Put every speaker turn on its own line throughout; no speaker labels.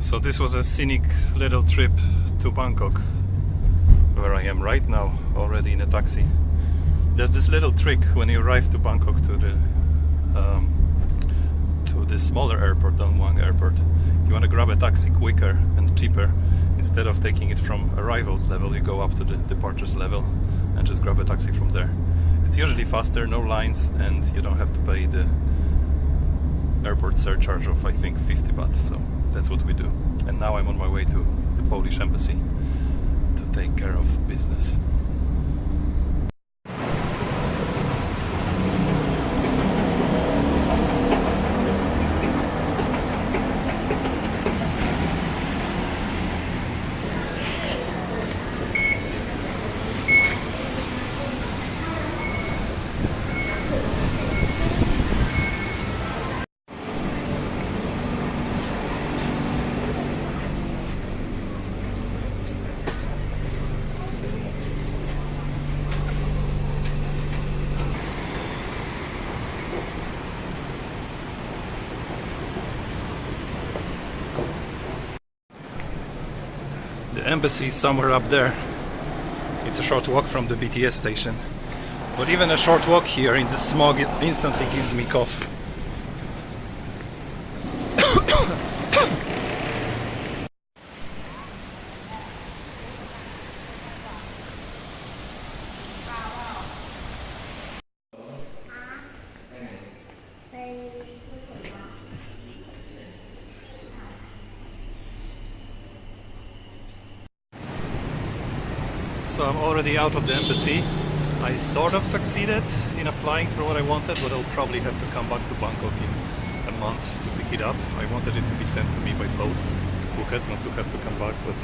So this was a scenic little trip to Bangkok, where I am right now, already in a taxi. There's this little trick when you arrive to Bangkok, to the smaller airport, Don Muang airport. If you want to grab a taxi quicker and cheaper, instead of taking it from arrivals level, you go up to the departures level and just grab a taxi from there. It's usually faster, no lines, and you don't have to pay the airport surcharge of, I think, 50 baht. So that's what we do. And now I'm on my way to the Polish embassy to take care of business. The embassy is somewhere up there. It's a short walk from the BTS station. But even a short walk here in the smog, it instantly gives me cough. So I'm already out of the embassy. I sort of succeeded in applying for what I wanted, but I'll probably have to come back to Bangkok in a month to pick it up. I wanted it to be sent to me by post to Phuket, not to have to come back, but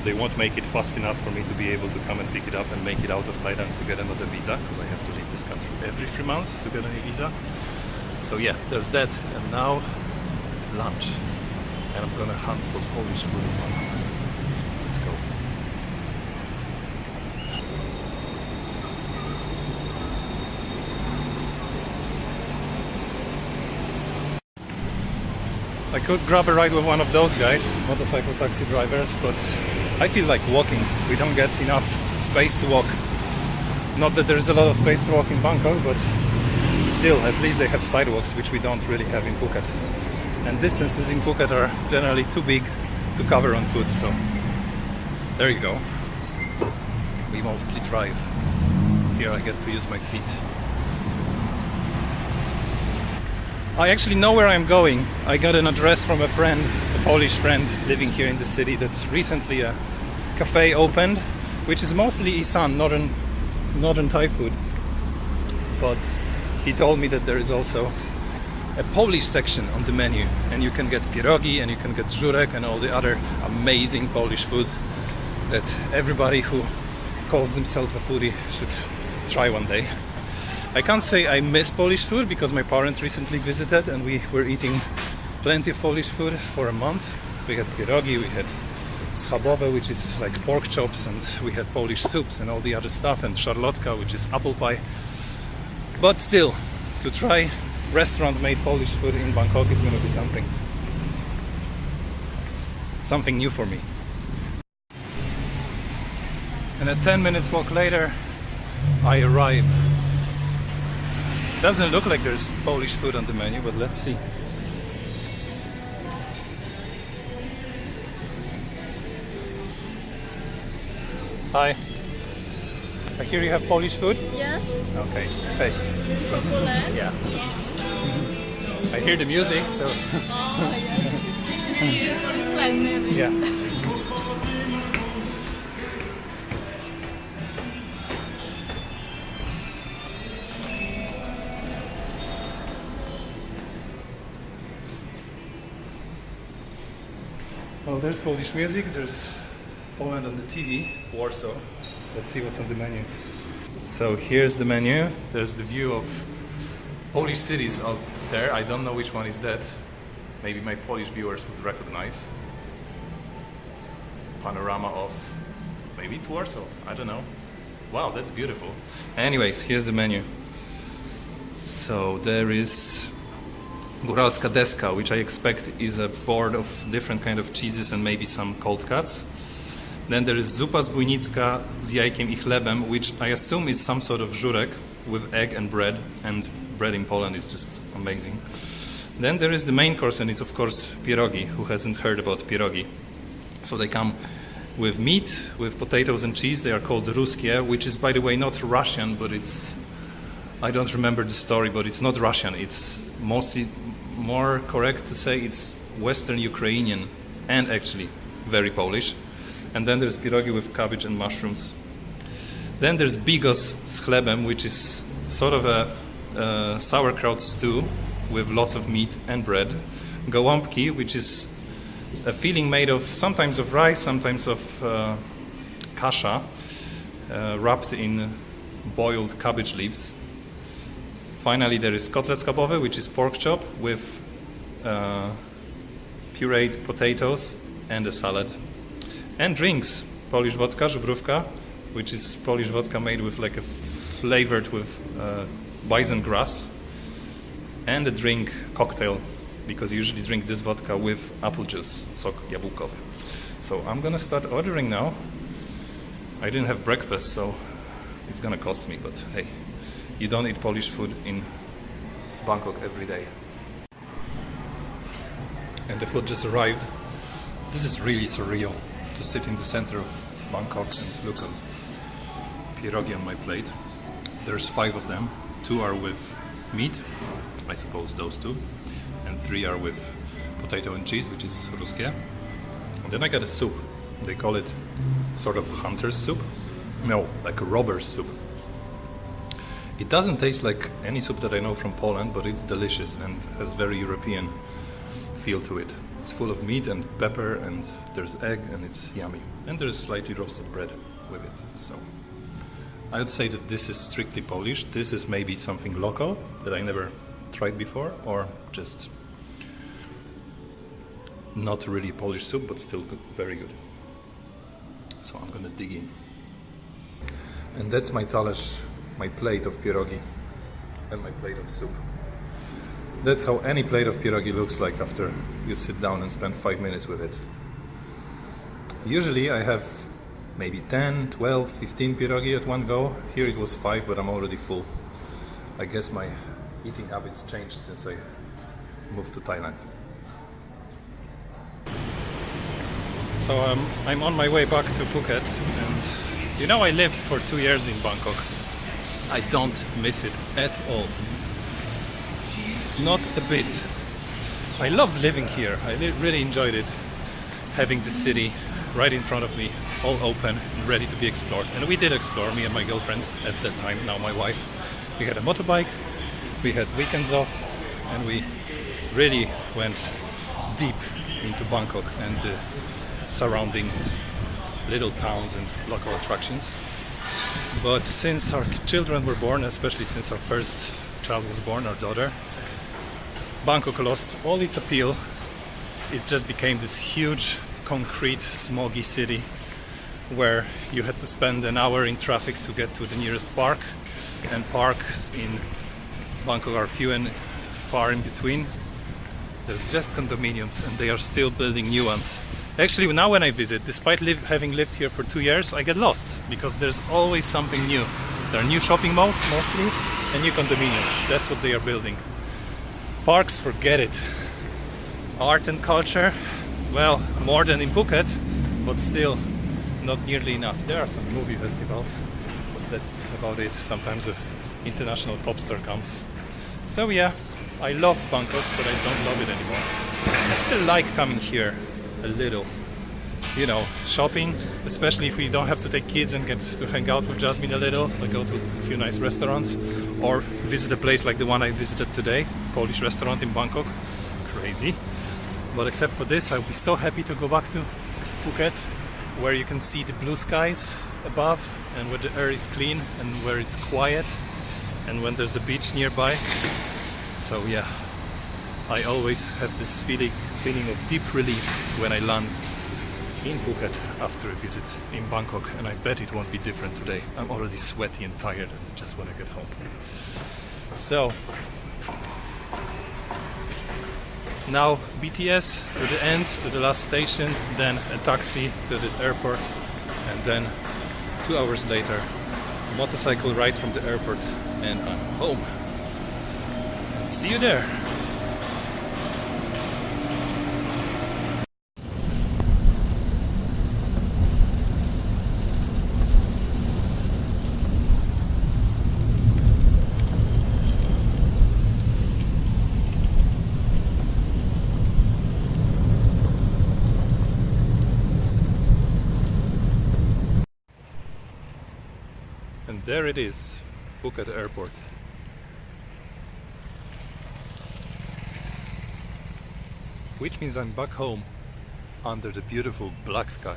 they won't make it fast enough for me to be able to come and pick it up and make it out of Thailand to get another visa, because I have to leave this country every 3 months to get a new visa. So yeah, there's that. And now lunch. And I'm gonna hunt for Polish food in Bangkok. Let's go. I could grab a ride with one of those guys, motorcycle taxi drivers, but I feel like walking. We don't get enough space to walk. Not that there's a lot of space to walk in Bangkok, but still, at least they have sidewalks, which we don't really have in Phuket. And distances in Phuket are generally too big to cover on foot, so there you go. We mostly drive. Here I get to use my feet. I actually know where I'm going. I got an address from a friend, a Polish friend living here in the city, that's recently a cafe opened, which is mostly Isan, northern Thai food. But he told me that there is also a Polish section on the menu, and you can get pierogi and you can get żurek and all the other amazing Polish food that everybody who calls themselves a foodie should try one day. I can't say I miss Polish food because my parents recently visited and we were eating plenty of Polish food for a month. We had pierogi, we had schabowe, which is like pork chops, and we had Polish soups and all the other stuff, and szarlotka, which is apple pie. But still, to try restaurant-made Polish food in Bangkok is going to be something new for me. And a 10 minutes walk later, I arrive. Doesn't look like there's Polish food on the menu, but let's see. Hi. I hear you have Polish food?
Yes.
Okay, taste.
Chocolate?
Yeah. I hear the music, so...
Oh, yes.
Yeah. Well, there's Polish music, there's Poland on the TV, Warsaw. Let's see what's on the menu. So here's the menu. There's the view of Polish cities out there. I don't know which one is that. Maybe my Polish viewers would recognize. Panorama of, maybe it's Warsaw, I don't know. Wow, that's beautiful. Anyways, here's the menu. So there is Góralska deska, which I expect is a board of different kind of cheeses and maybe some cold cuts. Then there is zupa zbójnicka z jajkiem i chlebem, which I assume is some sort of żurek with egg and bread in Poland is just amazing. Then there is the main course, and it's of course pierogi. Who hasn't heard about pierogi? So they come with meat, with potatoes and cheese. They are called ruskie, which is, by the way, not Russian, but it's, I don't remember the story, but it's not Russian. It's mostly more correct to say it's Western Ukrainian and actually very Polish. And then there's pierogi with cabbage and mushrooms. Then there's bigos z chlebem, which is sort of a sauerkraut stew with lots of meat and bread. Gołąbki, which is a filling made of sometimes of rice, sometimes of kasha, wrapped in boiled cabbage leaves. Finally, there is kotlet schabowy, which is pork chop with pureed potatoes and a salad. And drinks, Polish vodka, żubrówka, which is Polish vodka made with like a flavored with bison grass. And a drink, cocktail, because you usually drink this vodka with apple juice, sok jabłkowy. So I'm gonna start ordering now. I didn't have breakfast, so it's gonna cost me, but hey, you don't eat Polish food in Bangkok every day. And the food just arrived. This is really surreal to sit in the center of Bangkok and look at pierogi on my plate. There's 5 of them. 2 are with meat, I suppose those 2, and 3 are with potato and cheese, which is ruskie. And then I got a soup. They call it sort of hunter's soup. No, like a robber's soup. It doesn't taste like any soup that I know from Poland, but it's delicious and has very European feel to it. It's full of meat and pepper, and there's egg, and it's yummy. And there's slightly roasted bread with it. So I would say that this is strictly Polish. This is maybe something local that I never tried before, or just not really Polish soup, but still good, very good. So I'm gonna dig in. And that's my talerz, my plate of pierogi, and my plate of soup. That's how any plate of pierogi looks like after you sit down and spend 5 minutes with it. Usually I have maybe 10, 12, 15 pierogi at one go. Here it was 5, but I'm already full. I guess my eating habits changed since I moved to Thailand. So I'm on my way back to Phuket, and you know, I lived for 2 years in Bangkok. I don't miss it at all. Not a bit. I loved living here. I really enjoyed it. Having the city right in front of me, all open, ready to be explored. And we did explore, me and my girlfriend at that time, now my wife. We had a motorbike, we had weekends off, and we really went deep into Bangkok and the surrounding little towns and local attractions. But since our children were born, especially since our first child was born, our daughter, Bangkok lost all its appeal. It just became this huge, concrete, smoggy city where you had to spend an hour in traffic to get to the nearest park, and parks in Bangkok are few and far in between. There's just condominiums, and they are still building new ones. Actually, now when I visit, despite having lived here for 2 years, I get lost because there's always something new. There are new shopping malls mostly and new condominiums. That's what they are building. Parks, forget it. Art and culture, well, more than in Phuket, but still not nearly enough. There are some movie festivals, but that's about it. Sometimes an international pop star comes. So yeah, I loved Bangkok, but I don't love it anymore. I still like coming here a little. You know, shopping, especially if we don't have to take kids and get to hang out with Jasmine a little. I go to a few nice restaurants or visit a place like the one I visited today, Polish restaurant in Bangkok. Crazy. But except for this, I'll be so happy to go back to Phuket where you can see the blue skies above and where the air is clean and where it's quiet and when there's a beach nearby. So yeah, I always have this feeling of deep relief when I land in Phuket after a visit in Bangkok, and I bet it won't be different today. I'm already sweaty and tired and just want to get home. So now BTS to the end, to the last station, then a taxi to the airport, and then 2 hours later a motorcycle ride from the airport and I'm home. See you there. And there it is, Phuket Airport. Which means I'm back home under the beautiful black sky.